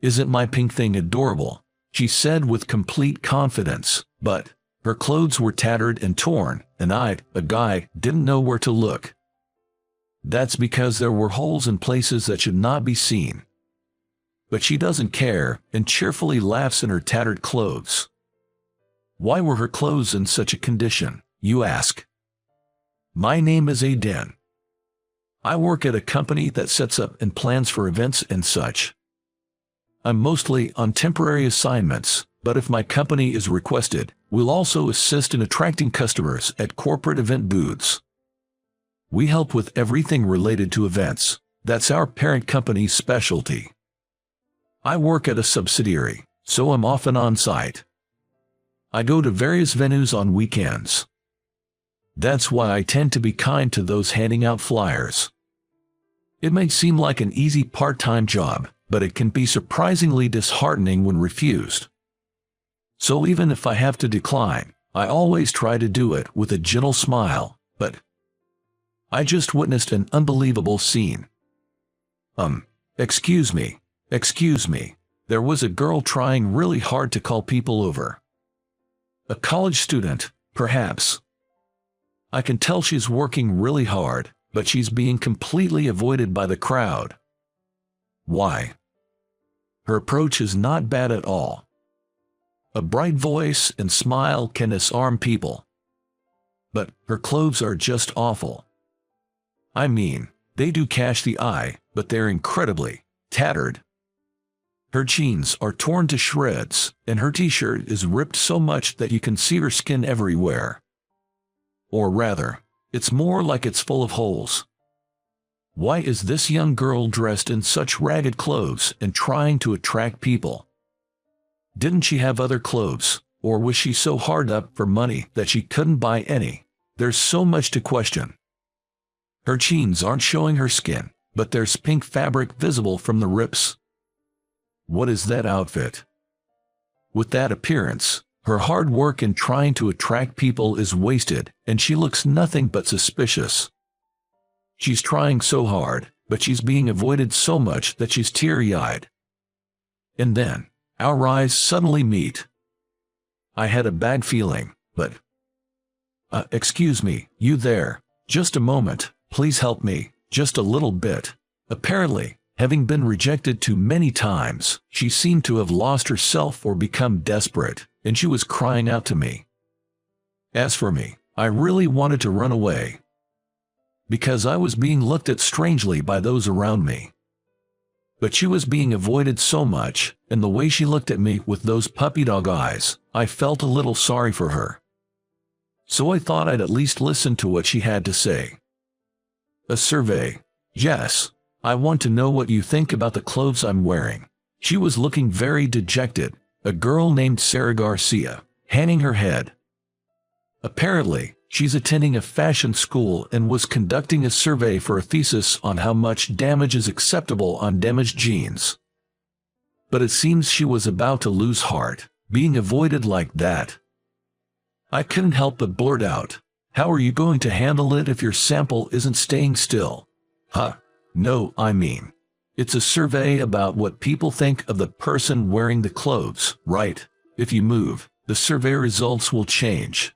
"Isn't my pink thing adorable?" she said with complete confidence, but her clothes were tattered and torn, and I, a guy, didn't know where to look. That's because there were holes in places that should not be seen. But she doesn't care, and cheerfully laughs in her tattered clothes. Why were her clothes in such a condition, you ask? My name is Aiden. I work at a company that sets up and plans for events and such. I'm mostly on temporary assignments, but if my company is requested, we'll also assist in attracting customers at corporate event booths. We help with everything related to events. That's our parent company's specialty. I work at a subsidiary, so I'm often on site. I go to various venues on weekends. That's why I tend to be kind to those handing out flyers. It may seem like an easy part-time job, but it can be surprisingly disheartening when refused. So even if I have to decline, I always try to do it with a gentle smile. But I just witnessed an unbelievable scene. Excuse me. There was a girl trying really hard to call people over. A college student, perhaps. I can tell she's working really hard, but she's being completely avoided by the crowd. Why? Her approach is not bad at all. A bright voice and smile can disarm people. But her clothes are just awful. I mean, they do catch the eye, but they're incredibly tattered. Her jeans are torn to shreds, and her t-shirt is ripped so much that you can see her skin everywhere. Or rather, it's more like it's full of holes. Why is this young girl dressed in such ragged clothes and trying to attract people? Didn't she have other clothes, or was she so hard up for money that she couldn't buy any? There's so much to question. Her jeans aren't showing her skin, but there's pink fabric visible from the rips. What is that outfit? With that appearance, her hard work in trying to attract people is wasted, and she looks nothing but suspicious. She's trying so hard, but she's being avoided so much that she's teary-eyed. And then, our eyes suddenly meet. I had a bad feeling, but... excuse me, you there, just a moment, please help me, just a little bit. Apparently, having been rejected too many times, she seemed to have lost herself or become desperate, and she was crying out to me. As for me, I really wanted to run away, because I was being looked at strangely by those around me. But she was being avoided so much, and the way she looked at me with those puppy dog eyes, I felt a little sorry for her. So I thought I'd at least listen to what she had to say. A survey. Yes, I want to know what you think about the clothes I'm wearing. She was looking very dejected, a girl named Sarah Garcia, hanging her head. Apparently, she's attending a fashion school and was conducting a survey for a thesis on how much damage is acceptable on damaged jeans. But it seems she was about to lose heart, being avoided like that. I couldn't help but blurt out, "How are you going to handle it if your sample isn't staying still?" No, I mean, it's a survey about what people think of the person wearing the clothes, right? If you move, the survey results will change.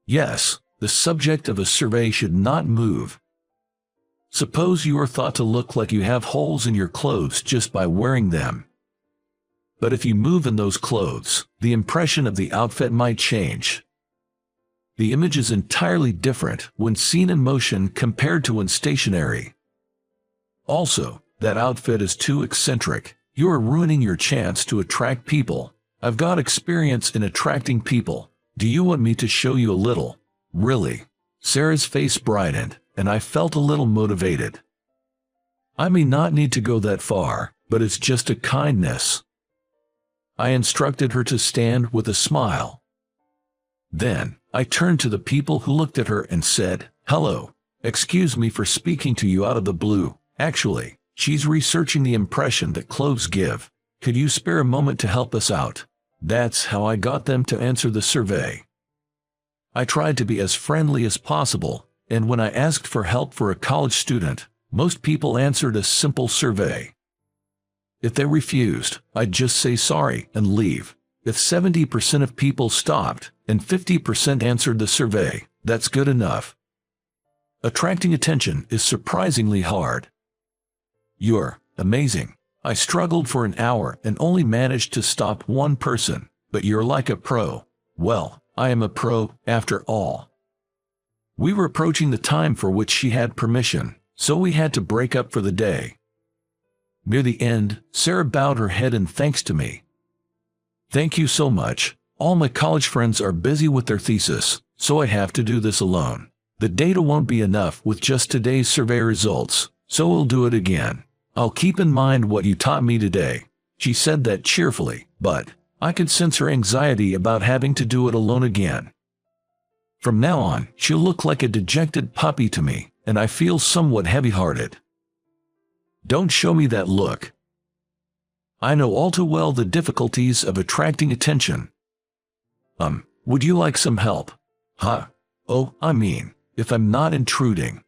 Yes, the subject of a survey should not move. Suppose you are thought to look like you have holes in your clothes just by wearing them. But if you move in those clothes, the impression of the outfit might change. The image is entirely different when seen in motion compared to when stationary. Also, that outfit is too eccentric. You are ruining your chance to attract people. I've got experience in attracting people. Do you want me to show you a little? Really? Sarah's face brightened, and I felt a little motivated. I may not need to go that far, but it's just a kindness. I instructed her to stand with a smile. Then, I turned to the people who looked at her and said, "Hello, excuse me for speaking to you out of the blue. Actually, she's researching the impression that clothes give. Could you spare a moment to help us out?" That's how I got them to answer the survey. I tried to be as friendly as possible, and when I asked for help for a college student, most people answered a simple survey. If they refused, I'd just say sorry and leave. If 70% of people stopped and 50% answered the survey, that's good enough. Attracting attention is surprisingly hard. You're amazing. I struggled for an hour and only managed to stop one person, but you're like a pro. Well, I am a pro, after all. We were approaching the time for which she had permission, so we had to break up for the day. Near the end, Sarah bowed her head in thanks to me. Thank you so much. All my college friends are busy with their thesis, so I have to do this alone. The data won't be enough with just today's survey results, so we'll do it again. I'll keep in mind what you taught me today. She said that cheerfully, but I could sense her anxiety about having to do it alone again. From now on, she'll look like a dejected puppy to me, and I feel somewhat heavy-hearted. Don't show me that look. I know all too well the difficulties of attracting attention. Would you like some help? Huh? Oh, I mean, if I'm not intruding.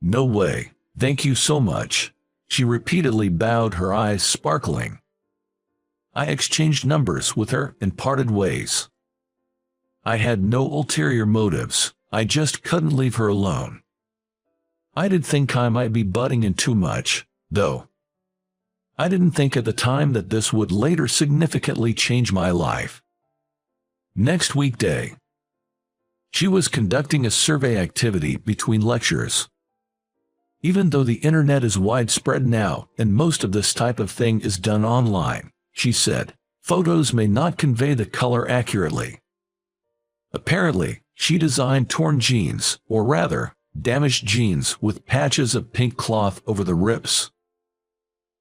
No way. Thank you so much. She repeatedly bowed, her eyes sparkling. I exchanged numbers with her and parted ways. I had no ulterior motives. I just couldn't leave her alone. I did think I might be butting in too much, though. I didn't think at the time that this would later significantly change my life. Next weekday, she was conducting a survey activity between lectures. Even though the internet is widespread now and most of this type of thing is done online, she said, photos may not convey the color accurately. Apparently, she designed torn jeans, or rather, damaged jeans with patches of pink cloth over the rips.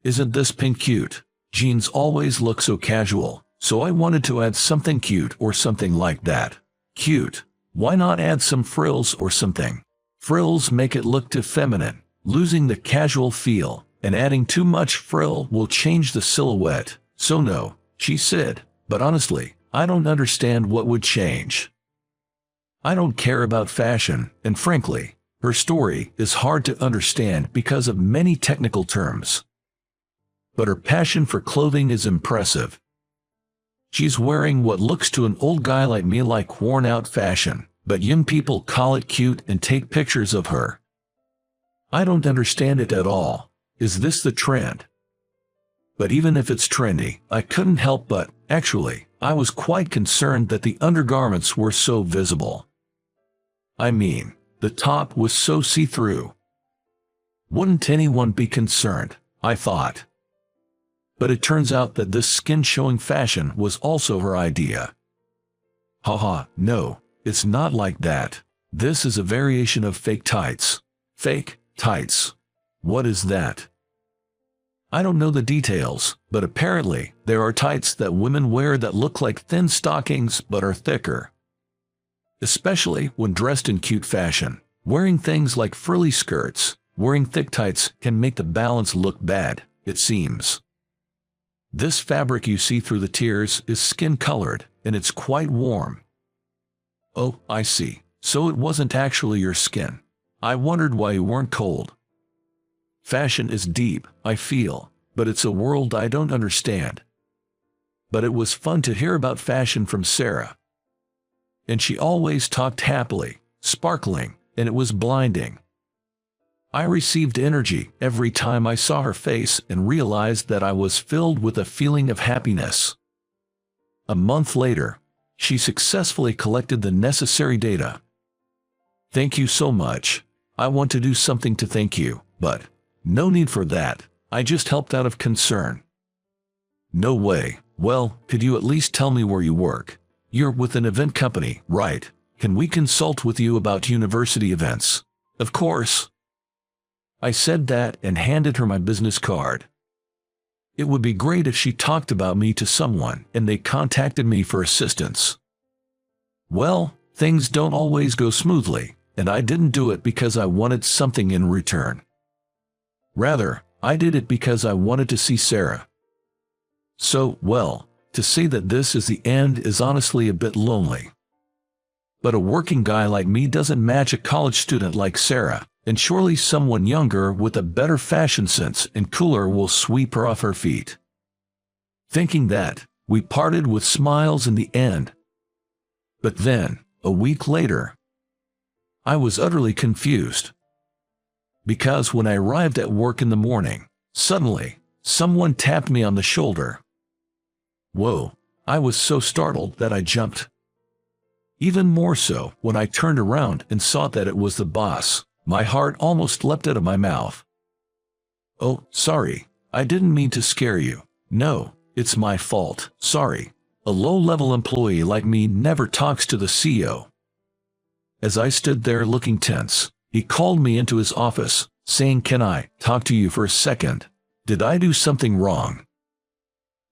Isn't this pink cute? Jeans always look so casual, so I wanted to add something cute or something like that. Cute. Why not add some frills or something? Frills make it look too feminine, losing the casual feel, and adding too much frill will change the silhouette. So no, she said, but honestly, I don't understand what would change. I don't care about fashion, and frankly, her story is hard to understand because of many technical terms. But her passion for clothing is impressive. She's wearing what looks to an old guy like me like worn-out fashion, but young people call it cute and take pictures of her. I don't understand it at all. Is this the trend? But even if it's trendy, I couldn't help but, actually, I was quite concerned that the undergarments were so visible. I mean, the top was so see-through. Wouldn't anyone be concerned, I thought. But it turns out that this skin-showing fashion was also her idea. Haha, no, it's not like that. This is a variation of fake tights. Fake tights. What is that? I don't know the details, but apparently there are tights that women wear that look like thin stockings but are thicker. Especially when dressed in cute fashion. Wearing things like frilly skirts, wearing thick tights can make the balance look bad, it seems. This fabric you see through the tears is skin-colored, and it's quite warm. Oh, I see. So it wasn't actually your skin. I wondered why you weren't cold. Fashion is deep, I feel, but it's a world I don't understand. But it was fun to hear about fashion from Sarah. And she always talked happily, sparkling, and it was blinding. I received energy every time I saw her face and realized that I was filled with a feeling of happiness. A month later, she successfully collected the necessary data. Thank you so much. I want to do something to thank you, but no need for that. I just helped out of concern. No way. Well, could you at least tell me where you work? You're with an event company, right? Can we consult with you about university events? Of course. I said that and handed her my business card. It would be great if she talked about me to someone and they contacted me for assistance. Well, things don't always go smoothly, and I didn't do it because I wanted something in return. Rather, I did it because I wanted to see Sarah. So, well, to say that this is the end is honestly a bit lonely. But a working guy like me doesn't match a college student like Sarah, and surely someone younger with a better fashion sense and cooler will sweep her off her feet. Thinking that, we parted with smiles in the end. But then, a week later, I was utterly confused. Because when I arrived at work in the morning, suddenly, someone tapped me on the shoulder. Whoa, I was so startled that I jumped. Even more so when I turned around and saw that it was the boss. My heart almost leapt out of my mouth. "Oh, sorry, I didn't mean to scare you. No, it's my fault, sorry. A low-level employee like me never talks to the CEO." As I stood there looking tense, he called me into his office, saying, "Can I talk to you for a second? Did I do something wrong?"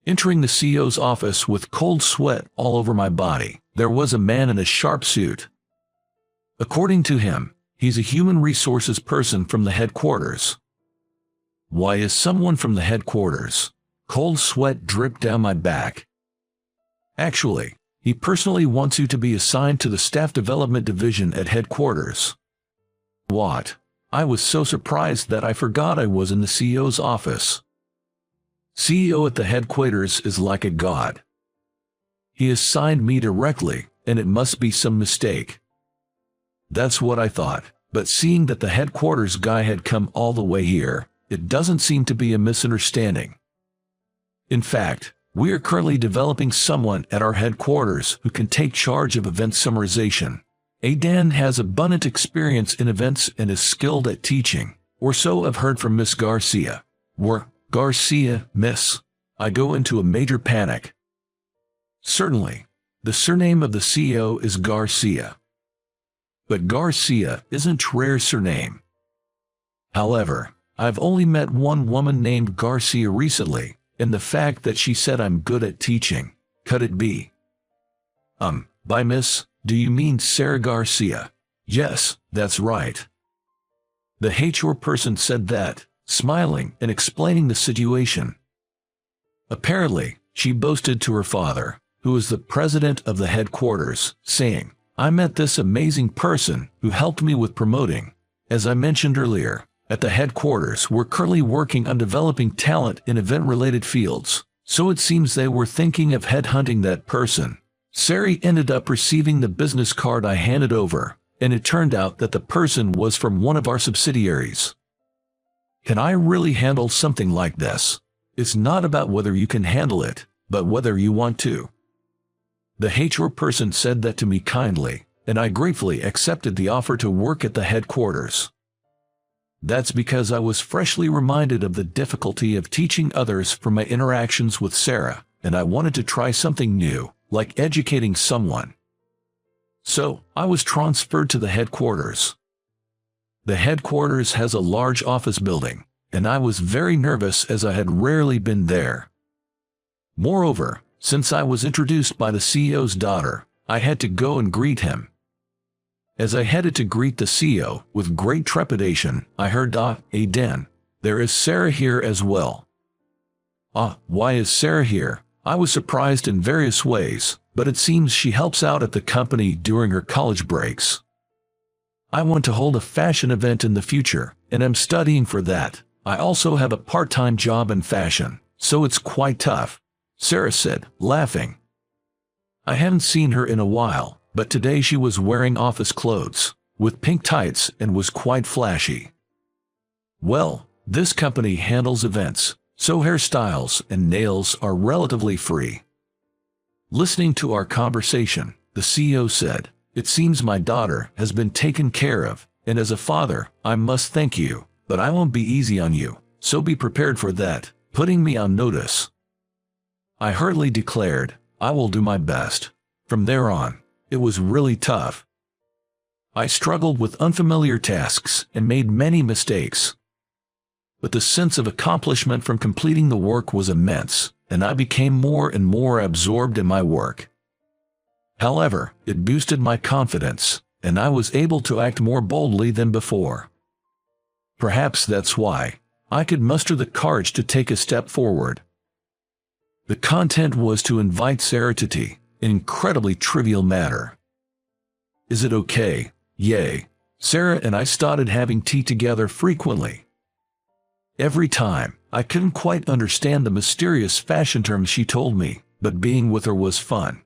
Entering the CEO's office with cold sweat all over my body, there was a man in a sharp suit. According to him, he's a human resources person from the headquarters. Why is someone from the headquarters? Cold sweat dripped down my back. Actually, he personally wants you to be assigned to the staff development division at headquarters. What? I was so surprised that I forgot I was in the CEO's office. CEO at the headquarters is like a god. He assigned me directly, and it must be some mistake. That's what I thought, but seeing that the headquarters guy had come all the way here, it doesn't seem to be a misunderstanding. In fact, we are currently developing someone at our headquarters who can take charge of event summarization. Aidan has abundant experience in events and is skilled at teaching, or so I've heard from Miss Garcia. Garcia, miss. I go into a major panic. Certainly, the surname of the CEO is Garcia. But Garcia isn't rare surname. However, I've only met one woman named Garcia recently, and the fact that she said I'm good at teaching, could it be? By miss, do you mean Sarah Garcia? Yes, that's right. The HR person said that, smiling and explaining the situation. Apparently, she boasted to her father, who is the president of the headquarters, saying, "I met this amazing person who helped me with promoting." As I mentioned earlier, at the headquarters we're currently working on developing talent in event-related fields, so it seems they were thinking of headhunting that person. Sari ended up receiving the business card I handed over, and it turned out that the person was from one of our subsidiaries. Can I really handle something like this? It's not about whether you can handle it, but whether you want to. The HR person said that to me kindly, and I gratefully accepted the offer to work at the headquarters. That's because I was freshly reminded of the difficulty of teaching others from my interactions with Sarah, and I wanted to try something new, like educating someone. So, I was transferred to the headquarters. The headquarters has a large office building, and I was very nervous as I had rarely been there. Moreover, since I was introduced by the CEO's daughter, I had to go and greet him. As I headed to greet the CEO, with great trepidation, I heard, Aidan, there is Sarah here as well." Why is Sarah here? I was surprised in various ways, but it seems she helps out at the company during her college breaks. I want to hold a fashion event in the future, and I'm studying for that. I also have a part-time job in fashion, so it's quite tough, Sarah said, laughing. I hadn't seen her in a while, but today she was wearing office clothes, with pink tights, and was quite flashy. Well, this company handles events, so hairstyles and nails are relatively free. Listening to our conversation, the CEO said, "It seems my daughter has been taken care of, and as a father, I must thank you, but I won't be easy on you, so be prepared for that," putting me on notice. I hurriedly declared, "I will do my best." From there on, it was really tough. I struggled with unfamiliar tasks and made many mistakes. But the sense of accomplishment from completing the work was immense, and I became more and more absorbed in my work. However, it boosted my confidence, and I was able to act more boldly than before. Perhaps that's why I could muster the courage to take a step forward. The content was to invite Sarah to tea, an incredibly trivial matter. Is it okay? Yay. Sarah and I started having tea together frequently. Every time, I couldn't quite understand the mysterious fashion terms she told me, but being with her was fun.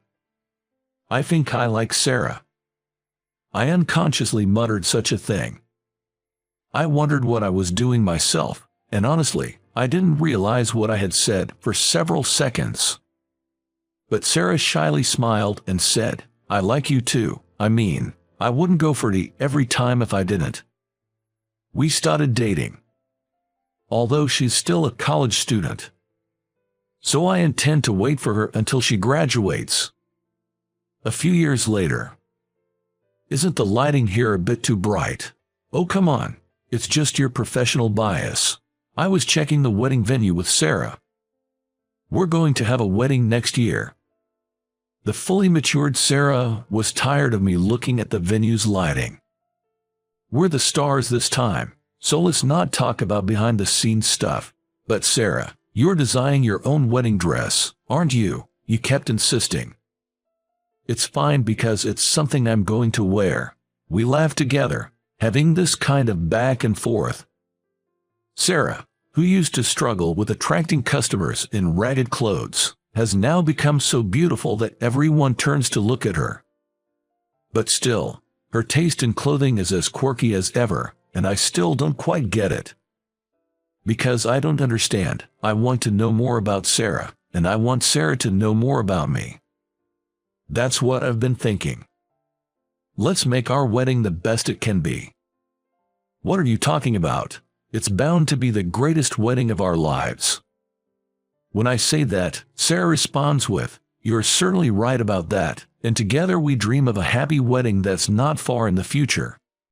I think I like Sarah. I unconsciously muttered such a thing. I wondered what I was doing myself, and honestly, I didn't realize what I had said for several seconds. But Sarah shyly smiled and said, "I like you too. I mean, I wouldn't go for tea every time if I didn't." We started dating. Although she's still a college student. So I intend to wait for her until she graduates. A few years later. Isn't the lighting here a bit too bright? Oh, come on. It's just your professional bias. I was checking the wedding venue with Sarah. We're going to have a wedding next year. The fully matured Sarah was tired of me looking at the venue's lighting. We're the stars this time, so let's not talk about behind-the-scenes stuff. But Sarah, you're designing your own wedding dress, aren't you? You kept insisting. It's fine because it's something I'm going to wear. We laughed together, having this kind of back and forth. Sarah, who used to struggle with attracting customers in ragged clothes, has now become so beautiful that everyone turns to look at her. But still, her taste in clothing is as quirky as ever, and I still don't quite get it. Because I don't understand, I want to know more about Sarah, and I want Sarah to know more about me. That's what I've been thinking. Let's make our wedding the best it can be. What are you talking about? It's bound to be the greatest wedding of our lives. When I say that, Sarah responds with, "You're certainly right about that," and together we dream of a happy wedding that's not far in the future.